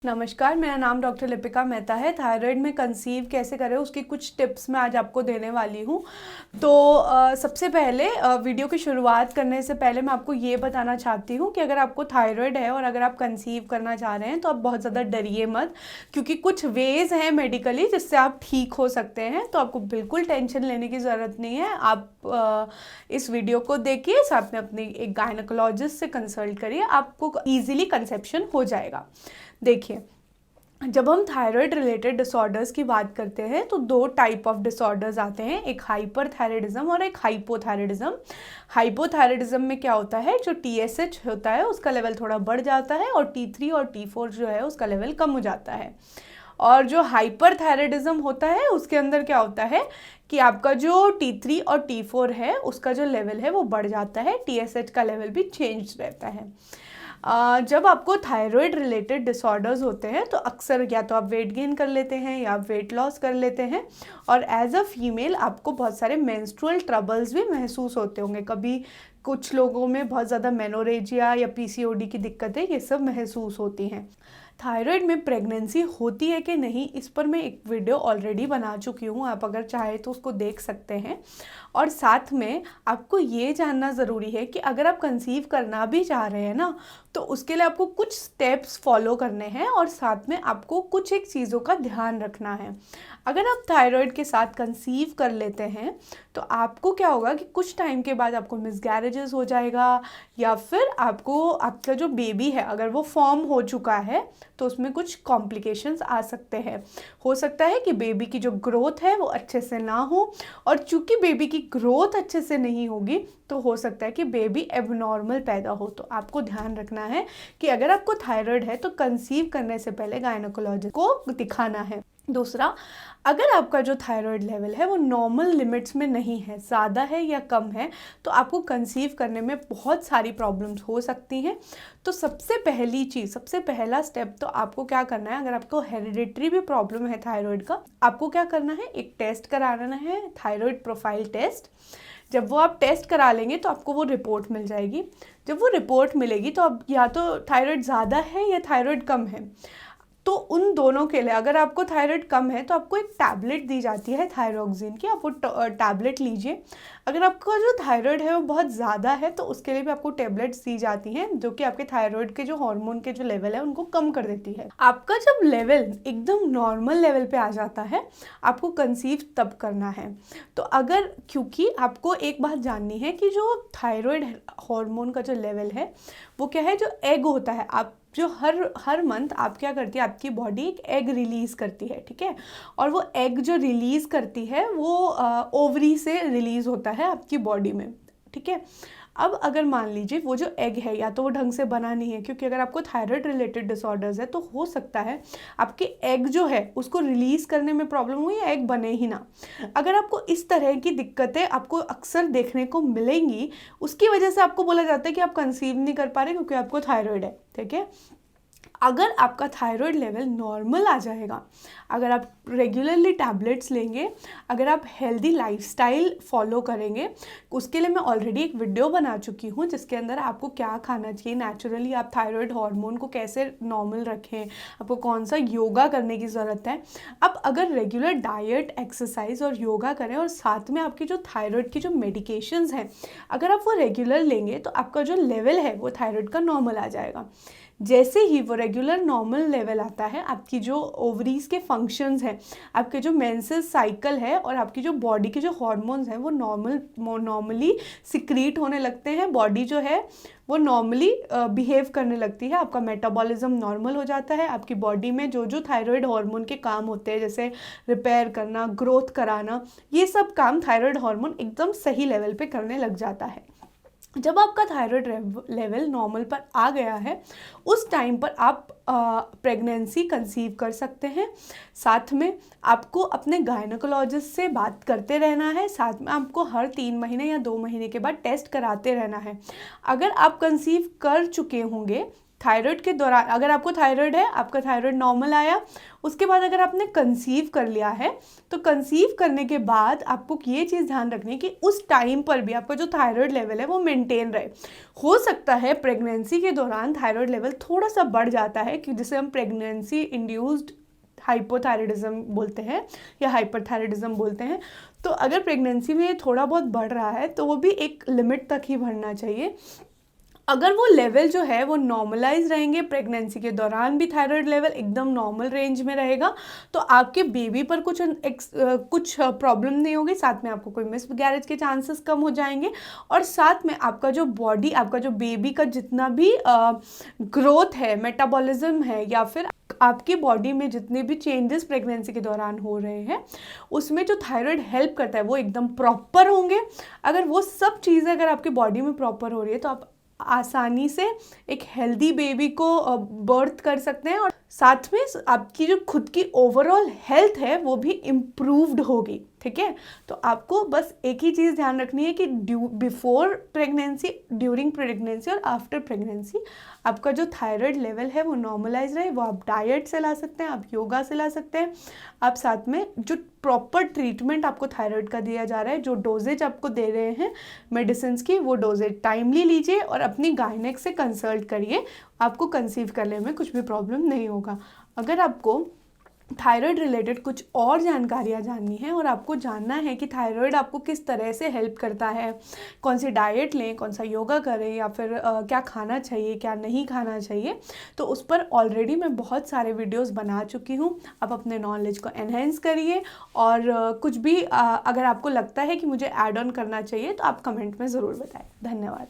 नमस्कार, मेरा नाम डॉक्टर लिपिका मेहता है। थायराइड में कंसीव कैसे करें उसकी कुछ टिप्स मैं आज आपको देने वाली हूँ। तो सबसे पहले वीडियो की शुरुआत करने से पहले मैं आपको ये बताना चाहती हूँ कि अगर आपको थायराइड है और अगर आप कंसीव करना चाह रहे हैं तो आप बहुत ज़्यादा डरिए मत, क्योंकि कुछ वेज़ हैं मेडिकली जिससे आप ठीक हो सकते हैं। तो आपको बिल्कुल टेंशन लेने की ज़रूरत नहीं है। आप इस वीडियो को देखिए, साथ में अपनी एक गायनेकोलॉजिस्ट से कंसल्ट करिए, आपको ईजिली कंसेप्शन हो जाएगा। देखिए, जब हम थायराइड रिलेटेड डिसऑर्डर्स की बात करते हैं तो दो टाइप ऑफ डिसऑर्डर्स आते हैं, एक हाइपरथायराइडिज्म और एक हाइपोथायराइडिज्म। हाइपोथायराइडिज्म में क्या होता है, जो TSH होता है उसका लेवल थोड़ा बढ़ जाता है और T3 और T4 जो है उसका लेवल कम हो जाता है। और जो हाइपरथायराइडिज्म होता है उसके अंदर क्या होता है कि आपका जो T3 और T4 है उसका जो लेवल है वो बढ़ जाता है, TSH का लेवल भी चेंज रहता है। जब आपको थायराइड रिलेटेड डिसऑर्डर्स होते हैं तो अक्सर या तो आप वेट गेन कर लेते हैं या आप वेट लॉस कर लेते हैं, और एज अ फीमेल आपको बहुत सारे मेंस्ट्रुअल ट्रबल्स भी महसूस होते होंगे। कभी कुछ लोगों में बहुत ज़्यादा मेनोरेजिया या PCOD की दिक्कतें ये सब महसूस होती हैं। थायराइड में प्रेगनेंसी होती है कि नहीं, इस पर मैं एक वीडियो ऑलरेडी बना चुकी हूँ, आप अगर चाहे तो उसको देख सकते हैं। और साथ में आपको ये जानना ज़रूरी है कि अगर आप कंसीव करना भी चाह रहे हैं ना, तो उसके लिए आपको कुछ स्टेप्स फॉलो करने हैं और साथ में आपको कुछ एक चीज़ों का ध्यान रखना है। अगर आप थायराइड के साथ कंसीव कर लेते हैं तो आपको क्या होगा कि कुछ टाइम के बाद आपको मिसगैरेजेस हो जाएगा, या फिर आपको आपका जो बेबी है अगर वो फॉर्म हो चुका है तो उसमें कुछ कॉम्प्लिकेशंस आ सकते हैं। हो सकता है कि बेबी की जो ग्रोथ है वो अच्छे से ना हो, और चूंकि बेबी की ग्रोथ अच्छे से नहीं होगी तो हो सकता है कि बेबी एबनॉर्मल पैदा हो। तो आपको ध्यान रखना है कि अगर आपको थायराइड है तो कंसीव करने से पहले गायनेकोलॉजिस्ट को दिखाना है। दूसरा, अगर आपका जो थायराइड लेवल है वो नॉर्मल लिमिट्स में नहीं है, ज़्यादा है या कम है, तो आपको कंसीव करने में बहुत सारी प्रॉब्लम्स हो सकती हैं। तो सबसे पहली चीज़, सबसे पहला स्टेप तो आपको क्या करना है, अगर आपको हेरिडिटरी भी प्रॉब्लम है थायराइड का, आपको क्या करना है, एक टेस्ट कराना है, थायराइड प्रोफाइल टेस्ट। जब वो आप टेस्ट करा लेंगे तो आपको वो रिपोर्ट मिल जाएगी। जब वो रिपोर्ट मिलेगी तो अब या तो थायराइड ज़्यादा है या थायराइड कम है, तो उन दोनों के लिए अगर आपको थायराइड कम है तो आपको एक टैबलेट दी जाती है थायरोक्सिन की, आप वो टैबलेट लीजिए। अगर आपका जो थायराइड है वो बहुत ज़्यादा है तो उसके लिए भी आपको टैबलेट्स दी जाती हैं जो कि आपके थायराइड के जो हार्मोन के जो लेवल है उनको कम कर देती है। आपका जब लेवल एकदम नॉर्मल लेवल पे आ जाता है आपको कंसीव तब करना है। तो अगर, क्योंकि आपको एक बात जाननी है कि जो थायराइड हार्मोन का जो लेवल है वो क्या है, जो एग होता है, आप जो हर मंथ आप क्या करती है, आपकी बॉडी एक एग रिलीज़ करती है, ठीक है। और वो एग जो रिलीज़ करती है वो ओवरी से रिलीज़ होता है आपकी बॉडी में, ठीक है। अब अगर मान लीजिए वो जो एग है या तो वो ढंग से बना नहीं है, क्योंकि अगर आपको थायराइड रिलेटेड डिसऑर्डर्स है तो हो सकता है आपके एग जो है उसको रिलीज़ करने में प्रॉब्लम हो या एग बने ही ना। अगर आपको इस तरह की दिक्कतें आपको अक्सर देखने को मिलेंगी, उसकी वजह से आपको बोला जाता है कि आप कंसीव नहीं कर पा रहे क्योंकि आपको थायराइड है, ठीक है। अगर आपका थायराइड लेवल नॉर्मल आ जाएगा, अगर आप रेगुलरली टैबलेट्स लेंगे, अगर आप हेल्दी लाइफस्टाइल फॉलो करेंगे, उसके लिए मैं ऑलरेडी एक वीडियो बना चुकी हूँ जिसके अंदर आपको क्या खाना चाहिए नेचुरली, आप थायराइड हार्मोन को कैसे नॉर्मल रखें, आपको कौन सा योगा करने की ज़रूरत है। अब अगर रेगुलर डाइट, एक्सरसाइज और योगा करें और साथ में आपकी जो थायराइड की जो मेडिकेशंस हैं अगर आप वो रेगुलर लेंगे तो आपका जो लेवल है वो थायराइड का नॉर्मल आ जाएगा। जैसे ही वो रेगुलर नॉर्मल लेवल आता है, आपकी जो ओवरीज के फंक्शंस हैं, आपके जो मेंसेस साइकिल है और आपकी जो बॉडी के जो हार्मोन्स हैं वो नॉर्मली सिक्रीट होने लगते हैं, बॉडी जो है वो नॉर्मली बिहेव करने लगती है, आपका मेटाबॉलिज्म नॉर्मल हो जाता है, आपकी बॉडी में जो जो थायराइड हार्मोन के काम होते हैं जैसे रिपेयर करना, ग्रोथ कराना, ये सब काम थायराइड हार्मोन एकदम सही लेवल पे करने लग जाता है। जब आपका थायराइड लेवल नॉर्मल पर आ गया है उस टाइम पर आप प्रेगनेंसी कंसीव कर सकते हैं। साथ में आपको अपने गायनेकोलॉजिस्ट से बात करते रहना है, साथ में आपको हर 3 महीने या 2 महीने के बाद टेस्ट कराते रहना है। अगर आप कंसीव कर चुके होंगे थायराइड के दौरान अगर आपको थायराइड है, आपका थायराइड नॉर्मल आया, उसके बाद अगर आपने कंसीव कर लिया है तो कंसीव करने के बाद आपको ये चीज़ ध्यान रखनी है कि उस टाइम पर भी आपका जो थायराइड लेवल है वो मेंटेन रहे। हो सकता है प्रेगनेंसी के दौरान थायराइड लेवल थोड़ा सा बढ़ जाता है, कि जिसे हम प्रेगनेंसी इंड्यूस्ड हाइपोथायराइडिज्म बोलते हैं या हाइपरथायराइडिज्म बोलते हैं। तो अगर प्रेगनेंसी में थोड़ा बहुत बढ़ रहा है तो वो भी एक लिमिट तक ही बढ़ना चाहिए। अगर वो लेवल जो है वो नॉर्मलाइज रहेंगे, प्रेगनेंसी के दौरान भी थायराइड लेवल एकदम नॉर्मल रेंज में रहेगा, तो आपके बेबी पर कुछ प्रॉब्लम नहीं होगी, साथ में आपको कोई मिसकैरेज के चांसेस कम हो जाएंगे, और साथ में आपका जो बॉडी, आपका जो बेबी का जितना भी ग्रोथ है, मेटाबॉलिज्म है, या फिर आपकी बॉडी में जितने भी चेंजेस प्रेगनेंसी के दौरान हो रहे हैं उसमें जो थायराइड हेल्प करता है वो एकदम प्रॉपर होंगे। अगर वो सब चीज़ें अगर आपकी बॉडी में प्रॉपर हो रही है तो आप आसानी से एक हेल्दी बेबी को बर्थ कर सकते हैं, और साथ में आपकी जो खुद की ओवरऑल हेल्थ है वो भी इम्प्रूव्ड होगी। ठीक है, तो आपको बस एक ही चीज़ ध्यान रखनी है कि बिफोर प्रेगनेंसी, ड्यूरिंग प्रेगनेंसी और आफ्टर प्रेगनेंसी आपका जो थायराइड लेवल है वो नॉर्मलाइज रहे। वो आप डाइट से ला सकते हैं, आप योगा से ला सकते हैं, आप साथ में जो प्रॉपर ट्रीटमेंट आपको थायराइड का दिया जा रहा है, जो डोजेज आपको दे रहे हैं मेडिसिन की, वो डोजेज टाइमली लीजिए और अपनी गायनेक से कंसल्ट करिए। आपको कंसीव करने में कुछ भी प्रॉब्लम नहीं होगा। अगर आपको थायराइड रिलेटेड कुछ और जानकारियाँ जाननी है और आपको जानना है कि थायराइड आपको किस तरह से हेल्प करता है, कौन सी डाइट लें, कौन सा योगा करें, या फिर क्या खाना चाहिए, क्या नहीं खाना चाहिए, तो उस पर ऑलरेडी मैं बहुत सारे वीडियोस बना चुकी हूँ। आप अपने नॉलेज को एनहेंस करिए, और कुछ भी अगर आपको लगता है कि मुझे ऐड ऑन करना चाहिए तो आप कमेंट में ज़रूर बताएं। धन्यवाद।